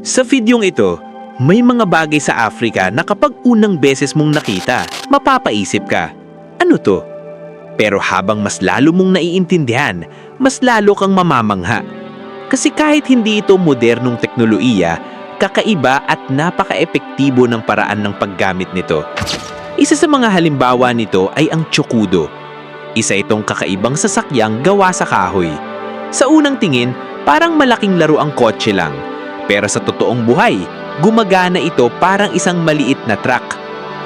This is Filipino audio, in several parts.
Sa videong ito, may mga bagay sa Africa na kapag unang beses mong nakita, mapapaisip ka, ano to? Pero habang mas lalo mong naiintindihan, mas lalo kang mamamangha. Kasi kahit hindi ito modernong teknolohiya, kakaiba at napaka-epektibo ng paraan ng paggamit nito. Isa sa mga halimbawa nito ay ang tsukudo. Isa itong kakaibang sasakyang gawa sa kahoy. Sa unang tingin, parang malaking laro ang kotse lang. Pero sa totoong buhay, gumagana ito parang isang maliit na truck.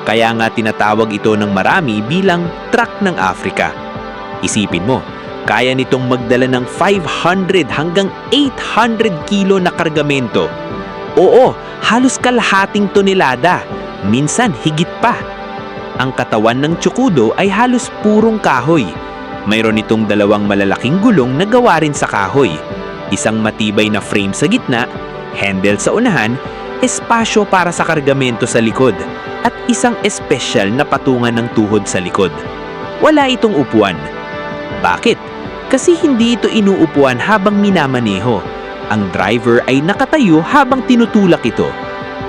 Kaya nga tinatawag ito ng marami bilang truck ng Africa. Isipin mo, kaya nitong magdala ng 500 hanggang 800 kilo na kargamento. Oo, halos kalahating tonelada, minsan higit pa. Ang katawan ng tsukudo ay halos purong kahoy. Mayroon itong dalawang malalaking gulong na gawa rin sa kahoy. Isang matibay na frame sa gitna, handle sa unahan, espasyo para sa kargamento sa likod, at isang espesyal na patungan ng tuhod sa likod. Wala itong upuan. Bakit? Kasi hindi ito inuupuan habang minamaneho. Ang driver ay nakatayo habang tinutulak ito.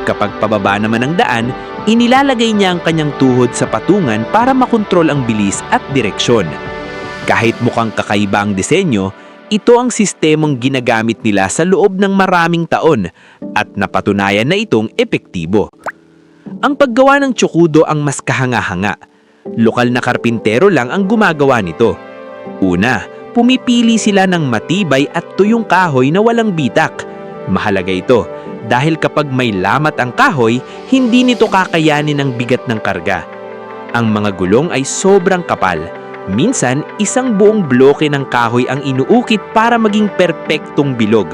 Kapag pababa naman ang daan, inilalagay niya ang kanyang tuhod sa patungan para makontrol ang bilis at direksyon. Kahit mukhang kakaiba ang disenyo, ito ang sistemang ginagamit nila sa loob ng maraming taon at napatunayan na itong epektibo. Ang paggawa ng tsukudo ang mas kahanga-hanga. Lokal na karpintero lang ang gumagawa nito. Una, pumipili sila ng matibay at tuyong kahoy na walang bitak. Mahalaga ito dahil kapag may lamat ang kahoy, hindi nito kakayanin ang bigat ng karga. Ang mga gulong ay sobrang kapal. Minsan, isang buong bloke ng kahoy ang inuukit para maging perpektong bilog.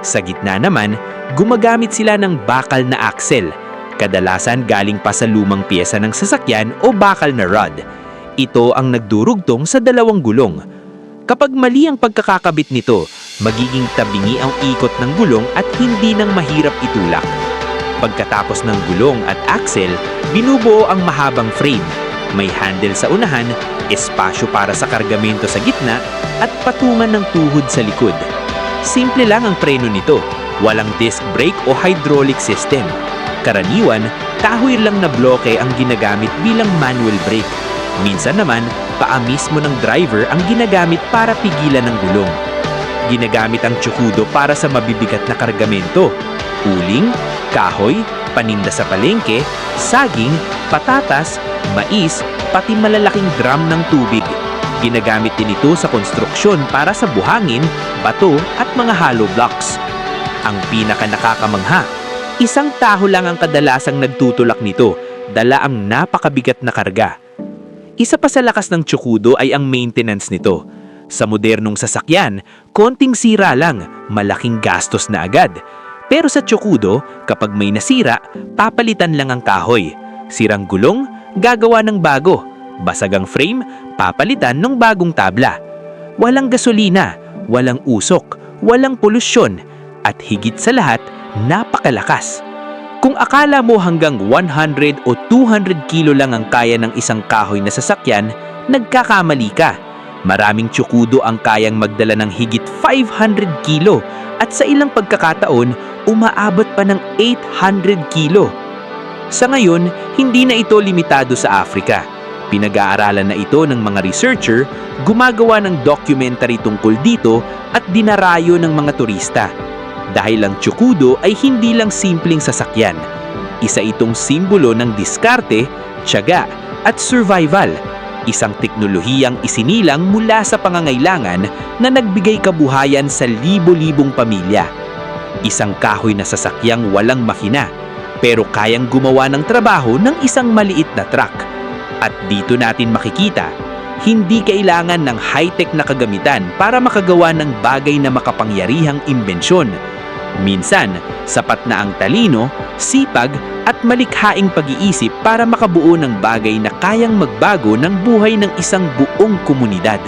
Sa gitna naman, gumagamit sila ng bakal na axle. Kadalasan galing pa sa lumang piyesa ng sasakyan o bakal na rod. Ito ang nagdurugtong sa dalawang gulong. Kapag mali ang pagkakakabit nito, magiging tabingi ang ikot ng gulong at hindi nang mahirap itulak. Pagkatapos ng gulong at axle, binubuo ang mahabang frame. May handle sa unahan, espasyo para sa kargamento sa gitna, at patungan ng tuhod sa likod. Simple lang ang preno nito. Walang disc brake o hydraulic system. Karaniwan, kahoy lang na bloke ang ginagamit bilang manual brake. Minsan naman, paa mismo ng driver ang ginagamit para pigilan ng gulong. Ginagamit ang tsukudo para sa mabibigat na kargamento. Uling, kahoy, paninda sa palengke, saging, patatas, mais, pati malalaking drum ng tubig. Ginagamit din ito sa konstruksyon para sa buhangin, bato at mga hollow blocks. Ang pinaka nakakamangha, isang taho lang ang kadalasang nagtutulak nito, dala ang napakabigat na karga. Isa pa sa lakas ng tsukudo ay ang maintenance nito. Sa modernong sasakyan, konting sira lang, malaking gastos na agad. Pero sa tsukudo, kapag may nasira, papalitan lang ang kahoy. Sirang gulong, gagawa ng bago. Basag ang frame, papalitan ng bagong tabla. Walang gasolina, walang usok, walang polusyon, at higit sa lahat, napakalakas. Kung akala mo hanggang 100 o 200 kilo lang ang kaya ng isang kahoy na sasakyan, nagkakamali ka. Maraming tsukudo ang kayang magdala ng higit 500 kilo at sa ilang pagkakataon, umaabot pa ng 800 kilo. Sa ngayon, hindi na ito limitado sa Africa. Pinag-aaralan na ito ng mga researcher, gumagawa ng documentary tungkol dito at dinarayo ng mga turista. Dahil ang tsukudo ay hindi lang simpleng sasakyan. Isa itong simbolo ng diskarte, tiyaga at survival. Isang teknolohiyang isinilang mula sa pangangailangan na nagbigay kabuhayan sa libo-libong pamilya. Isang kahoy na sasakyang walang makina, pero kayang gumawa ng trabaho ng isang maliit na truck. At dito natin makikita, hindi kailangan ng high-tech na kagamitan para makagawa ng bagay na makapangyarihang imbensyon. Minsan, sapat na ang talino, sipag at malikhaing pag-iisip para makabuo ng bagay na kayang magbago ng buhay ng isang buong komunidad.